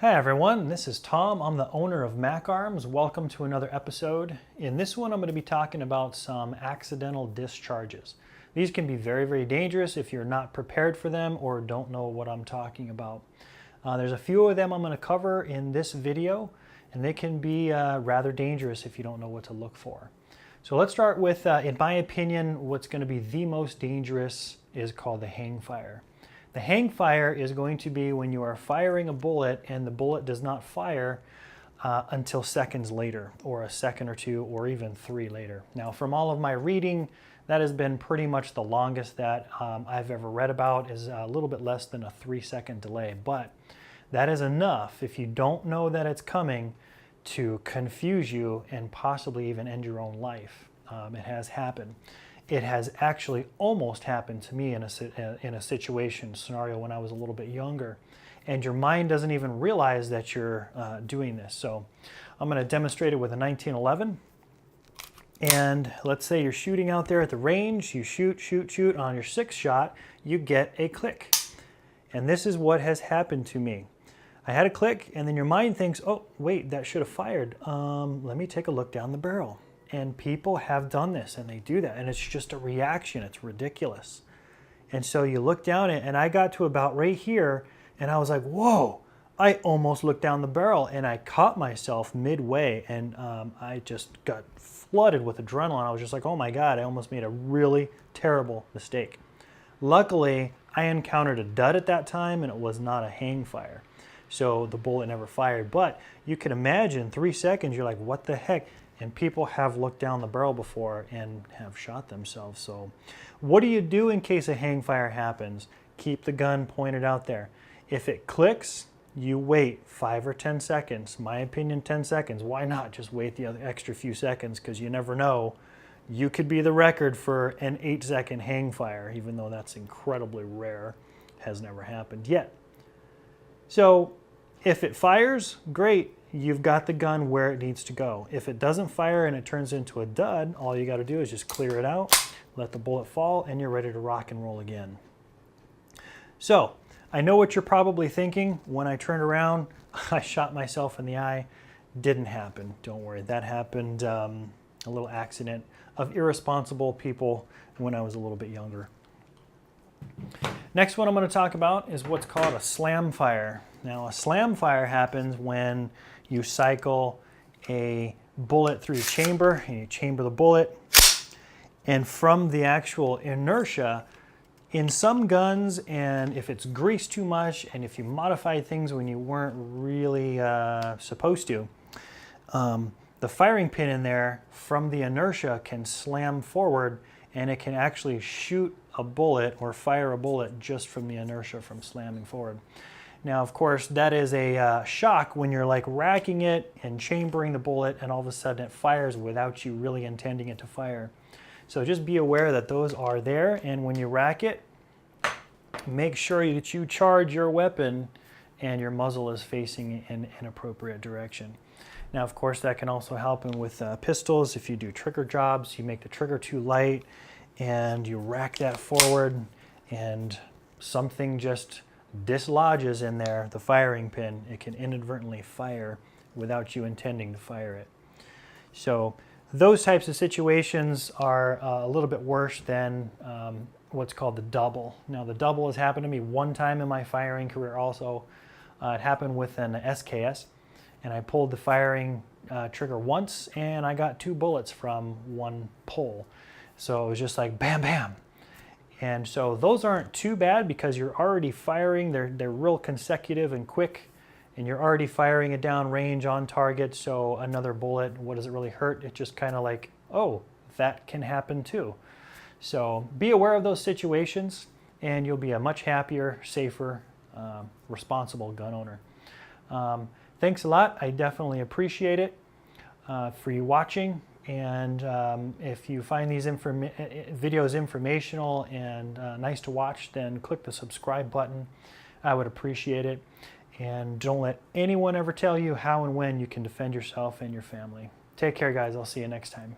Hi everyone, this is Tom. I'm the owner of Mac Arms. Welcome to another episode. In this one I'm going to be talking about some accidental discharges. These can be very dangerous if you're not prepared for them or don't know what I'm talking about. There's a few of them I'm going to cover in this video, and they can be rather dangerous if you don't know what to look for. So let's start with, in my opinion, what's going to be the most dangerous is called the hang fire. The hang fire is going to be when you are firing a bullet and the bullet does not fire until seconds later, or a second or two, or even 3 later. Now, from all of my reading, that has been pretty much the longest that I've ever read about, is a little bit less than a 3-second delay. But that is enough, if you don't know that it's coming, to confuse you and possibly even end your own life. It has happened. It has actually almost happened to me in a scenario when I was a little bit younger, and your mind doesn't even realize that you're doing this. So I'm going to demonstrate it with a 1911. And let's say you're shooting out there at the range, you shoot. On your 6th shot, you get a click. And this is what has happened to me. I had a click, and then your mind thinks, oh, wait, that should have fired. Let me take a look down the barrel. And people have done this, and they do that, and it's just a reaction. It's ridiculous. And so you look down it, and I got to about right here, and I was like, whoa, I almost looked down the barrel, and I caught myself midway, and I just got flooded with adrenaline. I was just like, oh my God, I almost made a really terrible mistake. Luckily, I encountered a dud at that time, and it was not a hang fire. So the bullet never fired. But you can imagine 3 seconds, you're like, what the heck? And people have looked down the barrel before and have shot themselves. So what do you do in case a hang fire happens? Keep the gun pointed out there. If it clicks, you wait 5 or 10 seconds. My opinion, 10 seconds. Why not just wait the extra few seconds? Because you never know. You could be the record for an 8-second hang fire, even though that's incredibly rare. Has never happened yet. So if it fires, great. You've got the gun where it needs to go. If it doesn't fire and it turns into a dud, all you got to do is just clear it out, let the bullet fall, and you're ready to rock and roll again. So I know what you're probably thinking. When I turned around, I shot myself in the eye. Didn't happen. Don't worry. That happened, a little accident of irresponsible people when I was a little bit younger. Next one I'm going to talk about is what's called a slam fire. Now, a slam fire happens when you cycle a bullet through your chamber, and you chamber the bullet, and from the actual inertia, in some guns, and if it's greased too much, and if you modify things when you weren't really supposed to, the firing pin in there from the inertia can slam forward, and it can actually shoot a bullet or fire a bullet just from the inertia from slamming forward. Now, of course, that is a shock when you're like racking it and chambering the bullet, and all of a sudden it fires without you really intending it to fire. So just be aware that those are there, and when you rack it, make sure that you charge your weapon and your muzzle is facing in an appropriate direction. Now, of course, that can also happen with pistols. If you do trigger jobs, you make the trigger too light and you rack that forward and something just dislodges in there, the firing pin, it can inadvertently fire without you intending to fire it. So those types of situations are a little bit worse than what's called the double. Now, the double has happened to me one time in my firing career also. It happened with an SKS, and I pulled the firing trigger once, and I got 2 bullets from one pull. So it was just like bam, bam. And so those aren't too bad because you're already firing. They're real consecutive and quick, and you're already firing it down range on target. So another bullet, what does it really hurt? It's just kind of like, oh, that can happen too. So be aware of those situations, and you'll be a much happier, safer, responsible gun owner. Thanks a lot. I definitely appreciate it for you watching. And if you find these videos informational and nice to watch, then click the subscribe button. I would appreciate it. And don't let anyone ever tell you how and when you can defend yourself and your family. Take care, guys. I'll see you next time.